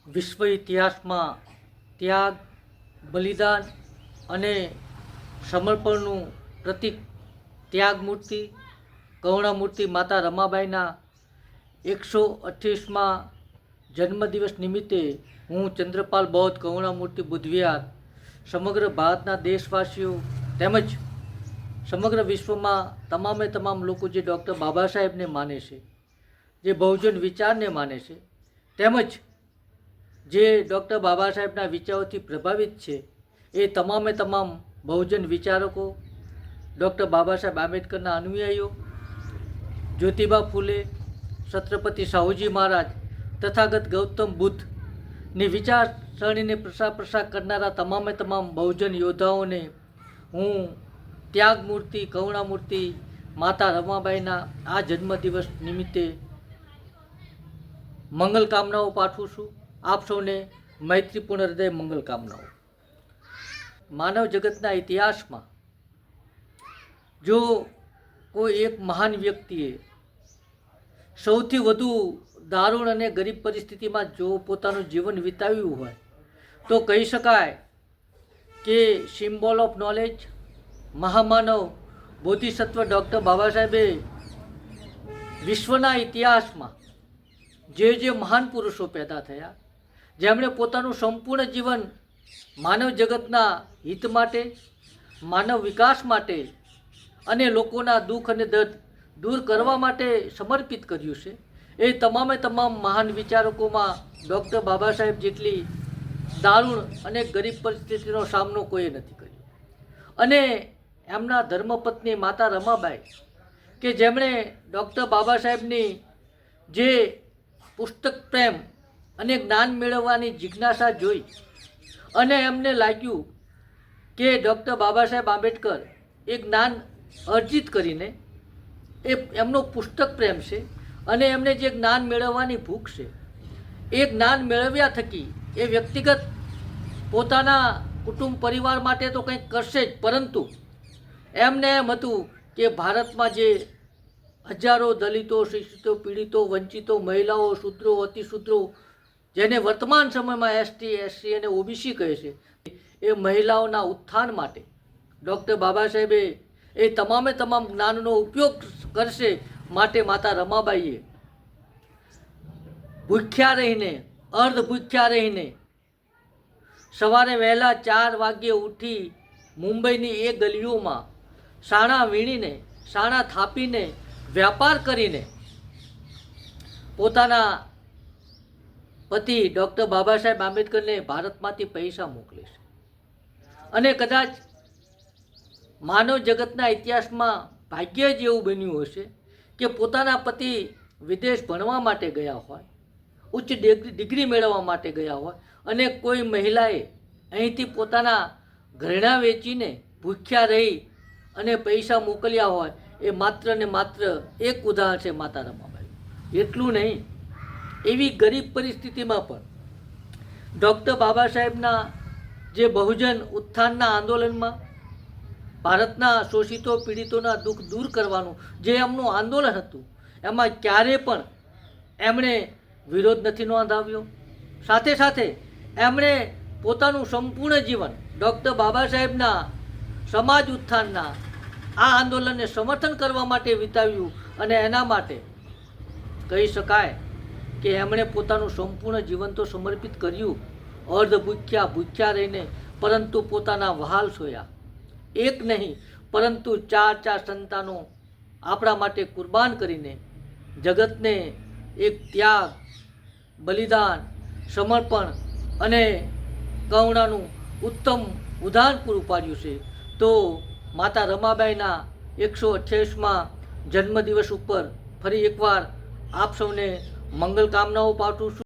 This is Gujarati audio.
વિશ્વ ઇતિહાસમાં ત્યાગ, બલિદાન અને સમર્પણનું પ્રતીક ત્યાગ મૂર્તિ કરુણા મૂર્તિ માતા રમાબાઈના 128મા જન્મદિવસ નિમિત્તે હું ચંદ્રપાલ બૌદ્ધ કરુણા મૂર્તિ બુદ્ધવિહાર સમગ્ર ભારતના દેશવાસીઓ તેમજ સમગ્ર વિશ્વમાં તમામે તમામ લોકો જે ડૉક્ટર બાબા સાહેબને માને છે, જે બહુજન વિચારને માને છે, તેમજ જે ડૉક્ટર બાબા સાહેબના વિચારોથી પ્રભાવિત છે, એ તમામે તમામ બહુજન વિચારકો, ડૉક્ટર બાબા સાહેબ આંબેડકરના અનુયાયીઓ, જ્યોતિબા ફૂલે, છત્રપતિ સાહુજી મહારાજ, તથાગત ગૌતમ બુદ્ધની વિચારસરણીને પ્રસાર કરનારા તમામે તમામ બહુજન યોદ્ધાઓને હું ત્યાગ મૂર્તિ કરુણા મૂર્તિ માતા રમાબાઈના આ જન્મદિવસ નિમિત્તે મંગલ કામનાઓ પાઠવું છું. આપ સૌને મૈત્રીપૂર્ણ હૃદય મંગલ કામનાઓ. માનવ જગતના ઇતિહાસમાં જો કોઈ એક મહાન વ્યક્તિએ સૌથી વધુ દારૂણ અને ગરીબ પરિસ્થિતિમાં જો પોતાનું જીવન વિતાવ્યું હોય તો કહી શકાય કે સિમ્બોલ ઓફ નોલેજ મહામાનવ બોધિસત્વ ડૉક્ટર બાબા સાહેબે વિશ્વના ઇતિહાસમાં જે મહાન પુરુષો પેદા થયા, જેમણે પોતાનું સંપૂર્ણ જીવન માનવ જગતના હિત માટે, માનવ વિકાસ માટે અને લોકોના દુઃખ અને દર્દ દૂર કરવા માટે સમર્પિત કર્યું છે, એ તમામે તમામ મહાન વિચારકોમાં ડૉક્ટર બાબા સાહેબ જેટલી દારૂણ અને ગરીબ પરિસ્થિતિનો સામનો કોઈએ નથી કર્યો. અને એમના ધર્મપત્ની માતા રમાબાઈ કે જેમણે ડૉક્ટર બાબા સાહેબની જે પુસ્તક પ્રેમ અને જ્ઞાન મેળવવાની જિજ્ઞાસા જોઈ અને એમને લાગ્યું કે ડૉક્ટર બાબા સાહેબ આંબેડકર એ જ્ઞાન અર્જિત કરીને એમનો પુસ્તક પ્રેમ છે અને એમને જે જ્ઞાન મેળવવાની ભૂખ છે, એ જ્ઞાન મેળવ્યા થકી એ વ્યક્તિગત પોતાના કુટુંબ પરિવાર માટે તો કંઈક કરશે જ, પરંતુ એમને એમ હતું કે ભારતમાં જે હજારો દલિતો, શિક્ષિતો, પીડિતો, વંચિતો, મહિલાઓ, શૂદ્રો, અતિશૂદ્રો, જેને વર્તમાન સમયમાં એસટી, એસસી અને ઓબીસી કહે છે, એ મહિલાઓના ઉત્થાન માટે ડૉક્ટર બાબા સાહેબે એ તમામે તમામ જ્ઞાનનો ઉપયોગ કરશે માટે માતા રમાબાઈએ ભૂખ્યા રહીને, અર્ધ ભૂખ્યા રહીને સવારે વહેલા 4 વાગ્યે ઉઠી મુંબઈની એ ગલીઓમાં સાણા વીણીને, સાણા થાપીને, વ્યાપાર કરીને પોતાના પતિ ડૉક્ટર બાબા સાહેબ આંબેડકરને ભારતમાંથી પૈસા મોકલે છે. અને કદાચ માનવ જગતના ઇતિહાસમાં ભાગ્ય જ એવું બન્યું હશે કે પોતાના પતિ વિદેશ ભણવા માટે ગયા હોય, ઉચ્ચ ડિગ્રી મેળવવા માટે ગયા હોય, અને કોઈ મહિલાએ અહીંથી પોતાના ઘરેણાં વેચીને ભૂખ્યા રહી અને પૈસા મોકલ્યા હોય. એ માત્ર ને માત્ર એક ઉદાહરણ છે માતા રમાબાઈ. એટલું નહીં, એવી ગરીબ પરિસ્થિતિમાં પણ ડૉક્ટર બાબા સાહેબના જે બહુજન ઉત્થાનના આંદોલનમાં ભારતના શોષિતો પીડિતોના દુઃખ દૂર કરવાનું જે એમનું આંદોલન હતું, એમાં ક્યારે પણ એમણે વિરોધ નથી નોંધાવ્યો. સાથે સાથે એમણે પોતાનું સંપૂર્ણ જીવન ડૉક્ટર બાબા સાહેબના સમાજ ઉત્થાનના આ આંદોલનને સમર્થન કરવા માટે વિતાવ્યું. અને એના માટે કહી શકાય કે એમણે પોતાનું સંપૂર્ણ જીવન તો સમર્પિત કર્યું, અર્ધ ભૂખ્યા રહીને, પરંતુ પોતાના વહાલ સોયા એક નહીં પરંતુ 4 સંતાનો આપણા માટે કુરબાન કરીને જગતને એક ત્યાગ, બલિદાન, સમર્પણ અને કરુણાનું ઉત્તમ ઉદાહરણ પૂરું પાડ્યું છે. તો માતા રમાબાઈના 128મા જન્મદિવસ ઉપર ફરી એકવાર આપ સૌને મંગલ કામનાઓ પાઠવું છું.